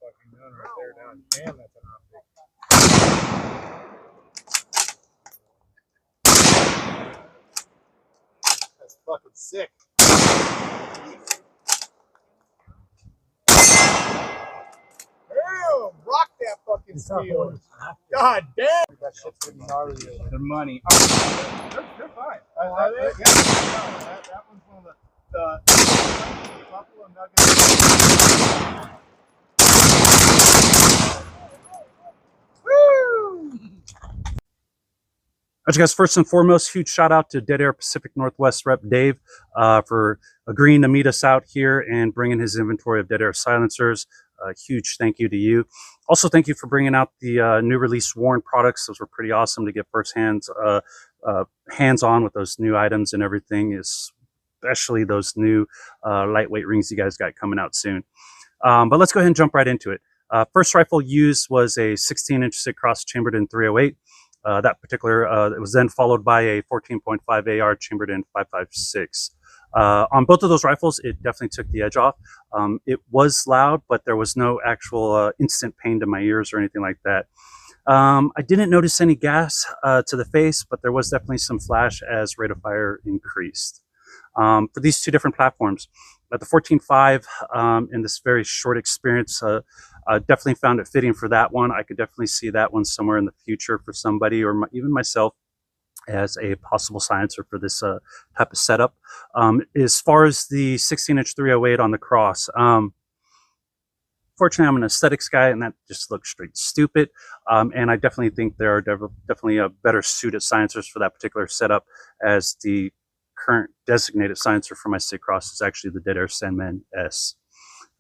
fucking gun right there down. Damn, that's an optic. That's fucking sick. Damn, rock that fucking steel. God damn. That shit's getting gnarly. The money. They're fine. That one's one of the buffalo nuggets. Woo! Alright, guys, first and foremost, huge shout out to Deadair Pacific Northwest rep Dave for agreeing to meet us out here and bringing his inventory of Deadair silencers. Huge thank you to you. Also, thank you for bringing out the new release Warren products. Those were pretty awesome to get hands-on with those new items and everything, especially those new lightweight rings you guys got coming out soon. But let's go ahead and jump right into it. First rifle used was a 16-inch sit cross chambered in 308. That particular, it was then followed by a 14.5 AR chambered in 5.56. On both of those rifles, it definitely took the edge off. It was loud, but there was no actual instant pain to my ears or anything like that. I didn't notice any gas to the face, but there was definitely some flash as rate of fire increased. For these two different platforms, the 14.5 in this very short experience, definitely found it fitting for that one. I could definitely see that one somewhere in the future for somebody or even myself as a possible silencer for this type of setup. As far as the 16-inch 308 on the cross, fortunately, I'm an aesthetics guy, and that just looks straight stupid. And I definitely think there are definitely a better suited silencers for that particular setup, as the current designated silencer for my sit cross is actually the Deadair Sandman S.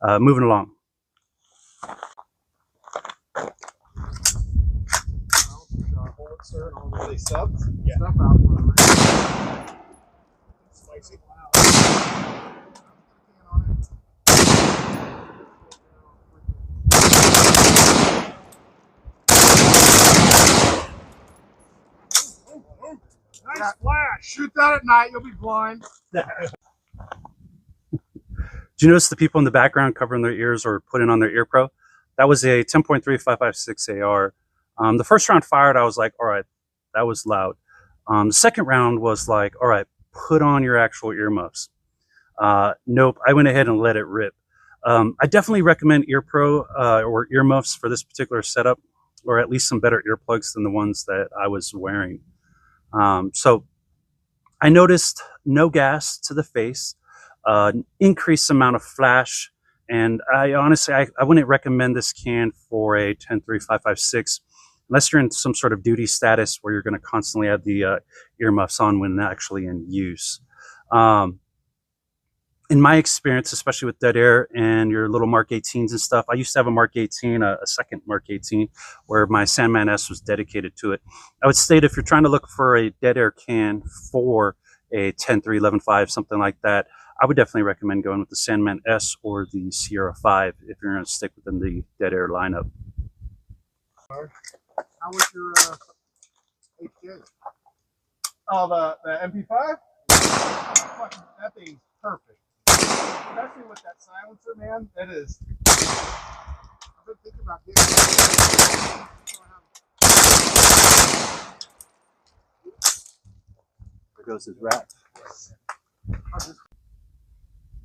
Moving along. Sir, and all really subs. Yeah. Stuff out for them. Spicy. Nice flash. Shoot that at night, you'll be blind. Do you notice the people in the background covering their ears or putting on their ear pro? That was a 10.3 5.56 AR. The first round fired, I was like, all right, that was loud. The second round was like, all right, put on your actual earmuffs. Nope, I went ahead and let it rip. I definitely recommend ear pro or earmuffs for this particular setup, or at least some better earplugs than the ones that I was wearing. So I noticed no gas to the face, increased amount of flash, and I honestly, I wouldn't recommend this can for a 10.3 5.56 unless you're in some sort of duty status where you're going to constantly have the earmuffs on when actually in use. In my experience, especially with Deadair and your little Mark 18s and stuff, I used to have a Mark 18, a second Mark 18, where my Sandman S was dedicated to it. I would state if you're trying to look for a Deadair can for a 10.3 11.5, something like that, I would definitely recommend going with the Sandman S or the Sierra 5 if you're going to stick within the Deadair lineup. How was your HJ? Oh, the MP5? That thing's perfect. Especially with that silencer, man. That is. I've been thinking about getting There goes his rat.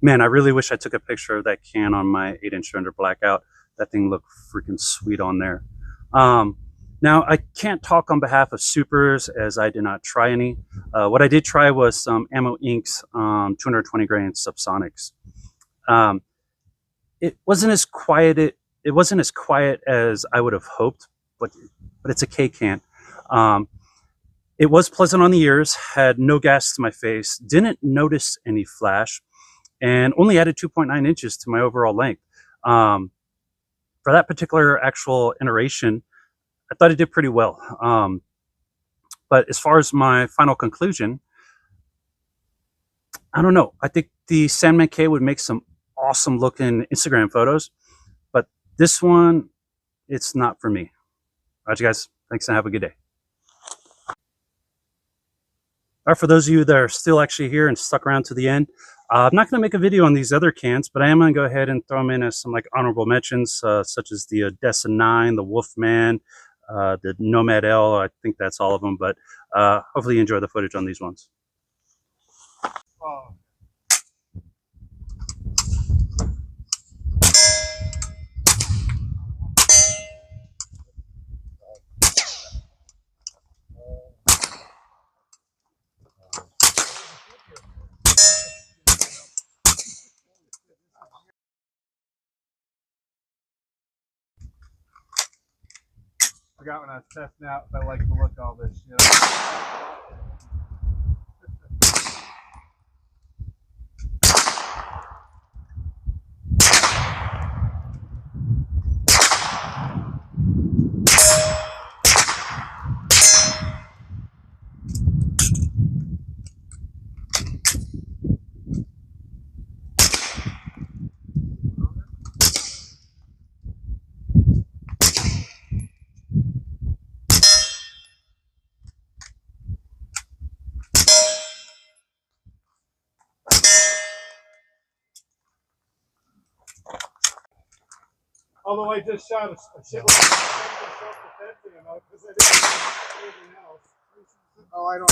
Man, I really wish I took a picture of that can on my 8-inch under blackout. That thing looked freaking sweet on there. Now, I can't talk on behalf of supers as I did not try any. What I did try was some Ammo Inc.'s 220 grain subsonics. It wasn't as quiet. It wasn't as quiet as I would have hoped, but it's a K can. It was pleasant on the ears, had no gas to my face, didn't notice any flash, and only added 2.9 inches to my overall length. For that particular actual iteration, I thought it did pretty well. But as far as my final conclusion, I don't know. I think the Sandman K would make some awesome looking Instagram photos, but this one, it's not for me. All right, you guys. Thanks and have a good day. All right, for those of you that are still actually here and stuck around to the end, I'm not going to make a video on these other cans, but I am going to go ahead and throw them in as some like honorable mentions, such as the Odessa 9, the Wolfman, the Nomad L. I think that's all of them, but hopefully you enjoy the footage on these ones. Oh. Forgot when I was testing out if I like to look all this shit up. Although I just shot a shitload of self-defense ammo because I didn't have anything else. Oh, I don't.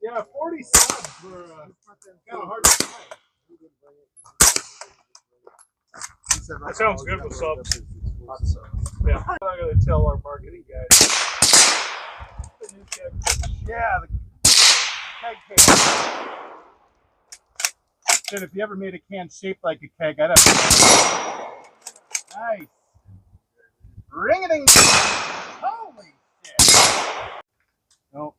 Yeah, 40 subs were kind of hard to find. That sounds good with subs. Yeah, I'm not going to tell our marketing guys. Yeah, the keg can. Shit, if you ever made a can shaped like a keg, I'd have. Nice. Ring-a-ding. Holy shit. Nope.